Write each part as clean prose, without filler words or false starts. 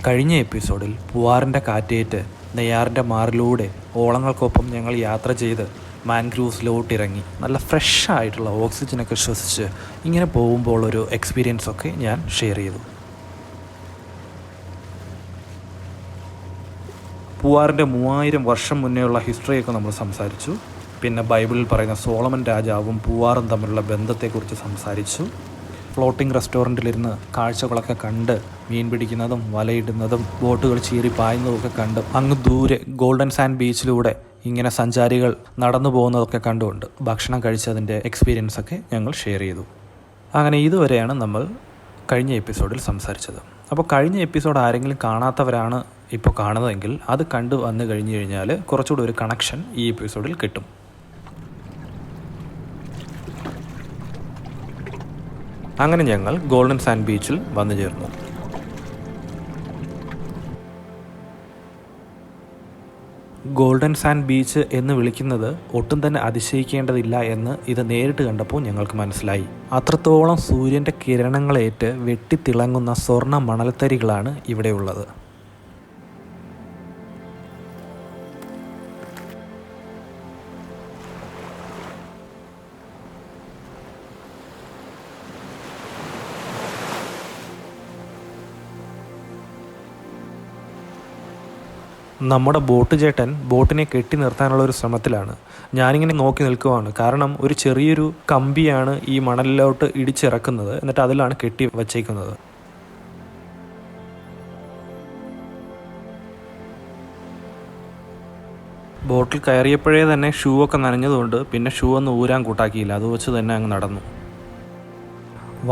കഴിഞ്ഞ എപ്പിസോഡിൽ പൂവാറിൻ്റെ കാറ്റേറ്റ് നെയ്യാറിൻ്റെ മാറിലൂടെ ഓളങ്ങൾക്കൊപ്പം ഞങ്ങൾ യാത്ര ചെയ്ത് മാൻഗ്രൂവ്സിലോട്ടിറങ്ങി നല്ല ഫ്രഷ് ആയിട്ടുള്ള ഓക്സിജനൊക്കെ ശ്വസിച്ച് ഇങ്ങനെ പോകുമ്പോൾ ഒരു എക്സ്പീരിയൻസൊക്കെ ഞാൻ ഷെയർ ചെയ്തു. പൂവാറിൻ്റെ 3000 വർഷം മുന്നേയുള്ള ഹിസ്റ്ററിയൊക്കെ നമ്മൾ സംസാരിച്ചു. പിന്നെ ബൈബിളിൽ പറയുന്ന സോളമൻ രാജാവും പൂവാറും തമ്മിലുള്ള ബന്ധത്തെക്കുറിച്ച് സംസാരിച്ചു. ഫ്ലോട്ടിംഗ് റെസ്റ്റോറൻറ്റിലിരുന്ന് കാഴ്ചകളൊക്കെ കണ്ട് മീൻ പിടിക്കുന്നതും വലയിടുന്നതും ബോട്ടുകൾ ചീറി പായുന്നതൊക്കെ കണ്ട് അങ്ങ് ദൂരെ ഗോൾഡൻ സാൻഡ് ബീച്ചിലൂടെ ഇങ്ങനെ സഞ്ചാരികൾ നടന്നു പോകുന്നതൊക്കെ കണ്ടുകൊണ്ട് ഭക്ഷണം കഴിച്ചതിൻ്റെ എക്സ്പീരിയൻസൊക്കെ ഞങ്ങൾ ഷെയർ ചെയ്തു. അങ്ങനെ ഇതുവരെയാണ് നമ്മൾ കഴിഞ്ഞ എപ്പിസോഡിൽ സംസാരിച്ചത്. അപ്പോൾ കഴിഞ്ഞ എപ്പിസോഡ് ആരെങ്കിലും കാണാത്തവരാണ് ഇപ്പോൾ കാണുന്നതെങ്കിൽ അത് കണ്ടു വന്നു കഴിഞ്ഞു കഴിഞ്ഞാൽ കുറച്ചുകൂടി ഒരു കണക്ഷൻ ഈ എപ്പിസോഡിൽ കിട്ടും. അങ്ങനെ ഞങ്ങൾ ഗോൾഡൻ സാൻഡ് ബീച്ചിൽ വന്നു ചേർന്നു. ഗോൾഡൻ സാൻഡ് ബീച്ച് എന്ന് വിളിക്കുന്നത് ഒട്ടും തന്നെ അതിശയിക്കേണ്ടതില്ല എന്ന് ഇത് നേരിട്ട് കണ്ടപ്പോൾ ഞങ്ങൾക്ക് മനസ്സിലായി. അത്രത്തോളം സൂര്യൻ്റെ കിരണങ്ങളേറ്റ് വെട്ടിത്തിളങ്ങുന്ന സ്വർണ്ണ മണൽത്തരികളാണ് ഇവിടെയുള്ളത്. നമ്മുടെ ബോട്ട് ചേട്ടൻ ബോട്ടിനെ കെട്ടി നിർത്താനുള്ള ഒരു ശ്രമത്തിലാണ്. ഞാനിങ്ങനെ നോക്കി നിൽക്കുവാണ്. കാരണം ഒരു ചെറിയൊരു കമ്പിയാണ് ഈ മണലിലോട്ട് ഇടിച്ചിറക്കുന്നത്, എന്നിട്ട് അതിലാണ് കെട്ടി വച്ചേക്കുന്നത്. ബോട്ടിൽ കയറിയപ്പോഴേ തന്നെ ഷൂ ഒക്കെ നനഞ്ഞതുകൊണ്ട് പിന്നെ ഷൂ ഒന്നും ഊരാൻ കൂട്ടാക്കിയില്ല. അത് വെച്ച് തന്നെ അങ്ങ് നടന്നു.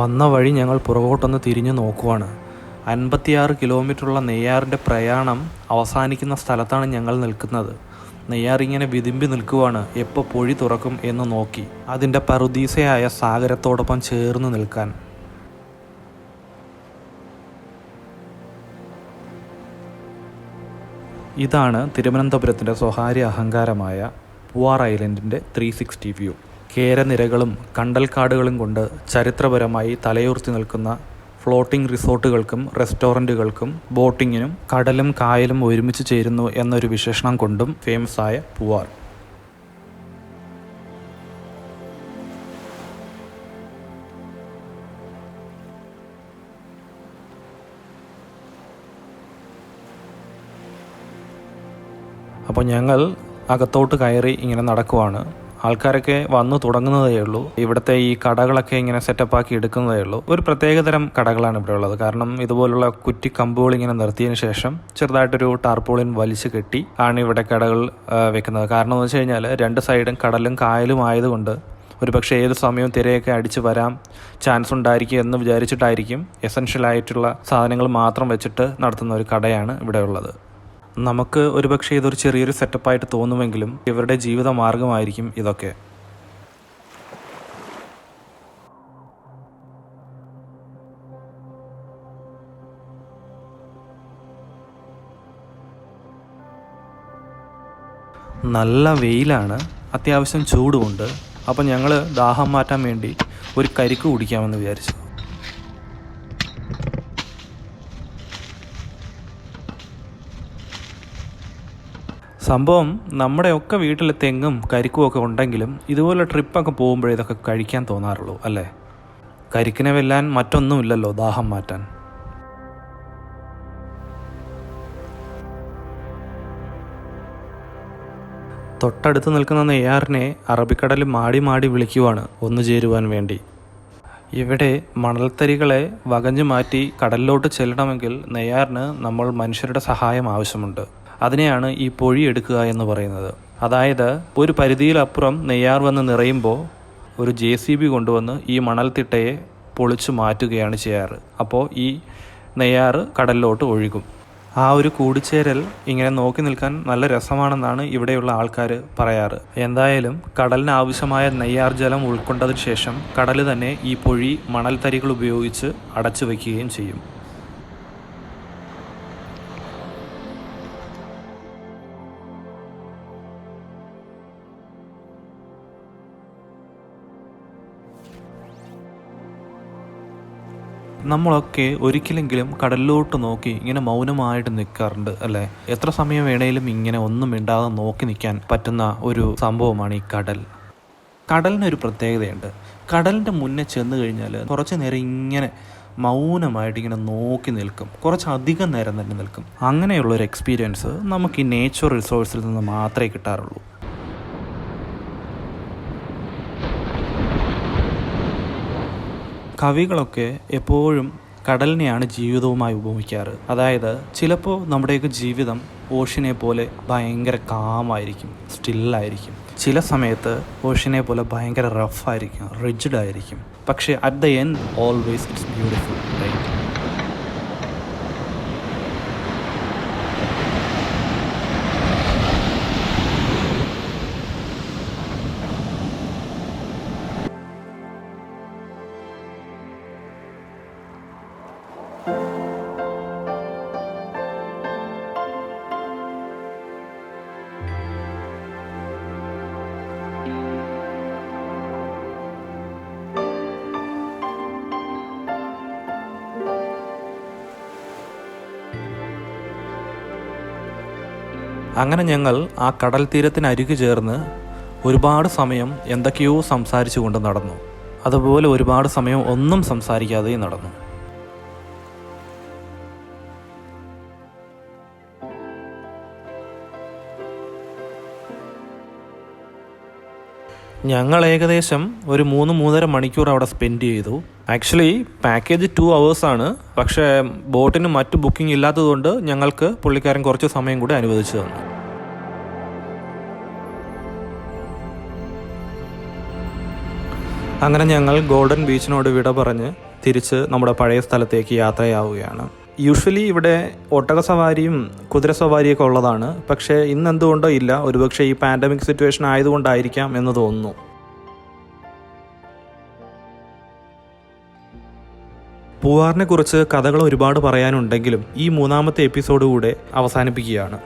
വന്ന വഴി ഞങ്ങൾ പുറകോട്ടൊന്ന് തിരിഞ്ഞു നോക്കുവാണ്. 56 കിലോമീറ്ററുള്ള നെയ്യാറിൻ്റെ പ്രയാണം അവസാനിക്കുന്ന സ്ഥലത്താണ് ഞങ്ങൾ നിൽക്കുന്നത്. നെയ്യാറിങ്ങനെ വിതുമ്പി നിൽക്കുവാണ് എപ്പോൾ പൊഴി തുറക്കും എന്ന് നോക്കി അതിൻ്റെ പറുദീസയായ സാഗരത്തോടൊപ്പം ചേർന്ന് നിൽക്കാൻ. ഇതാണ് തിരുവനന്തപുരത്തിൻ്റെ സ്വകാര്യ അഹങ്കാരമായ പൂവാർ ഐലൻഡിൻ്റെ 360 വ്യൂ. കേരനിരകളും കണ്ടൽക്കാടുകളും കൊണ്ട് ചരിത്രപരമായി തലയുർത്തി നിൽക്കുന്ന ഫ്ലോട്ടിംഗ് റിസോർട്ടുകൾക്കും റെസ്റ്റോറൻറ്റുകൾക്കും ബോട്ടിങ്ങിനും കടലും കായലും ഒരുമിച്ച് ചേരുന്നു എന്നൊരു വിശേഷണം കൊണ്ടും ഫേമസ് ആയ പൂവാർ. അപ്പോൾ ഞങ്ങൾ അകത്തോട്ട് കയറി ഇങ്ങനെ നടക്കുവാണ്. ആൾക്കാരൊക്കെ വന്നു തുടങ്ങുന്നതേ ഉള്ളൂ. ഇവിടുത്തെ ഈ കടകളൊക്കെ ഇങ്ങനെ സെറ്റപ്പാക്കി എടുക്കുന്നതേ ഉള്ളൂ. ഒരു പ്രത്യേകതരം കടകളാണ് ഇവിടെ ഉള്ളത്. കാരണം ഇതുപോലുള്ള കുറ്റി കമ്പുകൾ ഇങ്ങനെ നിർത്തിയതിന് ശേഷം ചെറുതായിട്ടൊരു ടാർപോളിൻ വലിച്ചു കെട്ടി ആണ് ഇവിടെ കടകൾ വെക്കുന്നത്. കാരണം എന്ന് വെച്ച് കഴിഞ്ഞാൽ 2 സൈഡും കടലും കായലും ആയതുകൊണ്ട് ഒരു പക്ഷേ ഏത് സമയവും തിരയൊക്കെ അടിച്ച് വരാൻ ചാൻസ് ഉണ്ടായിരിക്കും എന്ന് വിചാരിച്ചിട്ടായിരിക്കും എസൻഷ്യൽ ആയിട്ടുള്ള സാധനങ്ങൾ മാത്രം വെച്ചിട്ട് നടത്തുന്ന ഒരു കടയാണ് ഇവിടെ ഉള്ളത്. നമുക്ക് ഒരുപക്ഷെ ഇതൊരു ചെറിയൊരു സെറ്റപ്പായിട്ട് തോന്നുമെങ്കിലും ഇവരുടെ ജീവിത മാർഗമായിരിക്കും ഇതൊക്കെ. നല്ല വെയിലാണ്, അത്യാവശ്യം ചൂടുമുണ്ട്. അപ്പം ഞങ്ങൾ ദാഹം മാറ്റാൻ വേണ്ടി ഒരു കരിക്ക് കുടിക്കാമെന്ന് വിചാരിച്ചു. സംഭവം നമ്മുടെയൊക്കെ വീട്ടിൽ തെങ്ങും കരിക്കും ഒക്കെ ഉണ്ടെങ്കിലും ഇതുപോലെ ട്രിപ്പൊക്കെ പോകുമ്പോഴേ ഇതൊക്കെ കഴിക്കാൻ തോന്നാറുള്ളൂ അല്ലേ? കരിക്കിനെ വെല്ലാൻ മറ്റൊന്നുമില്ലല്ലോ ദാഹം മാറ്റാൻ. തൊട്ടടുത്ത് നിൽക്കുന്ന നെയ്യാറിനെ അറബിക്കടൽ മാടി മാടി വിളിക്കുവാണ് ഒന്നു ചേരുവാൻ വേണ്ടി. ഇവിടെ മണൽത്തരികളെ വകഞ്ഞു മാറ്റി കടലിലോട്ട് ചെല്ലണമെങ്കിൽ നെയ്യാറിന് നമ്മൾ മനുഷ്യരുടെ സഹായം ആവശ്യമുണ്ട്. അതിനെയാണ് ഈ പൊഴിയെടുക്കുക എന്ന് പറയുന്നത്. അതായത് ഒരു പരിധിയിലപ്പുറം നെയ്യാർ വന്ന് നിറയുമ്പോൾ ഒരു JCB കൊണ്ടുവന്ന് ഈ മണൽത്തിട്ടയെ പൊളിച്ചു മാറ്റുകയാണ് ചെയ്യാറ്. അപ്പോൾ ഈ നെയ്യാർ കടലിലോട്ട് ഒഴുകും. ആ ഒരു കൂടിച്ചേരൽ ഇങ്ങനെ നോക്കി നിൽക്കാൻ നല്ല രസമാണെന്നാണ് ഇവിടെയുള്ള ആൾക്കാർ പറയാറ്. എന്തായാലും കടലിന് ആവശ്യമായ നെയ്യാർ ജലം ഉൾക്കൊണ്ടതിന് ശേഷം കടൽ തന്നെ ഈ പൊഴി മണൽത്തരികൾ ഉപയോഗിച്ച് അടച്ചു വയ്ക്കുകയും ചെയ്യും. നമ്മളൊക്കെ ഒരിക്കലെങ്കിലും കടലിലോട്ട് നോക്കി ഇങ്ങനെ മൗനമായിട്ട് നിൽക്കാറുണ്ട് അല്ലേ? എത്ര സമയം വേണേലും ഇങ്ങനെ ഒന്നും മിണ്ടാതെ നോക്കി നിൽക്കാൻ പറ്റുന്ന ഒരു സംഭവമാണ് ഈ കടൽ. കടലിനൊരു പ്രത്യേകതയുണ്ട്. കടലിൻ്റെ മുന്നേ ചെന്ന് കഴിഞ്ഞാൽ കുറച്ച് നേരം ഇങ്ങനെ മൗനമായിട്ട് ഇങ്ങനെ നോക്കി നിൽക്കും, കുറച്ചധികം നേരം തന്നെ നിൽക്കും. അങ്ങനെയുള്ളൊരു എക്സ്പീരിയൻസ് നമുക്ക് ഈ നേച്ചർ റിസോഴ്സിൽ നിന്ന് മാത്രമേ കിട്ടാറുള്ളൂ. കവികളൊക്കെ എപ്പോഴും കടലിനെയാണ് ജീവിതവുമായി ഉപമിക്കാറ്. അതായത് ചിലപ്പോൾ നമ്മുടെയൊക്കെ ജീവിതം ഓഷ്യനെ പോലെ ഭയങ്കര കാമായിരിക്കും, സ്റ്റില്ലായിരിക്കും. ചില സമയത്ത് ഓഷ്യനെ പോലെ ഭയങ്കര റഫായിരിക്കും, റിജിഡായിരിക്കും. പക്ഷേ at the end always it's beautiful, right? അങ്ങനെ ഞങ്ങൾ ആ കടൽ തീരത്തിനരികു ചേർന്ന് ഒരുപാട് സമയം എന്തൊക്കെയോ സംസാരിച്ചു കൊണ്ട് നടന്നു. അതുപോലെ ഒരുപാട് സമയം ഒന്നും സംസാരിക്കാതെയും നടന്നു. ഞങ്ങൾ ഏകദേശം ഒരു 3-3.5 മണിക്കൂർ അവിടെ സ്പെൻഡ് ചെയ്തു. ആക്ച്വലി പാക്കേജ് 2 hours ആണ്. പക്ഷേ ബോട്ടിന് മറ്റ് ബുക്കിംഗ് ഇല്ലാത്തതുകൊണ്ട് ഞങ്ങൾക്ക് പുള്ളിക്കാരൻ കുറച്ച് സമയം കൂടി അനുവദിച്ചു തന്നു. അങ്ങനെ ഞങ്ങൾ ഗോൾഡൻ ബീച്ചിനോട് വിട പറഞ്ഞ് തിരിച്ച് നമ്മുടെ പഴയ സ്ഥലത്തേക്ക് യാത്രയാവുകയാണ്. യൂഷ്വലി ഇവിടെ ഒട്ടക സവാരിയും കുതിര സവാരിയൊക്കെ ഉള്ളതാണ്. പക്ഷേ ഇന്ന് എന്തുകൊണ്ടോ ഇല്ല. ഒരുപക്ഷെ ഈ പാൻഡമിക് സിറ്റുവേഷൻ ആയതുകൊണ്ടായിരിക്കാം എന്ന് തോന്നുന്നു. പൂവാറിനെ കുറിച്ച് കഥകൾ ഒരുപാട് പറയാനുണ്ടെങ്കിലും ഈ 3-ാമത്തെ എപ്പിസോഡ് കൂടെ അവസാനിപ്പിക്കുകയാണ്.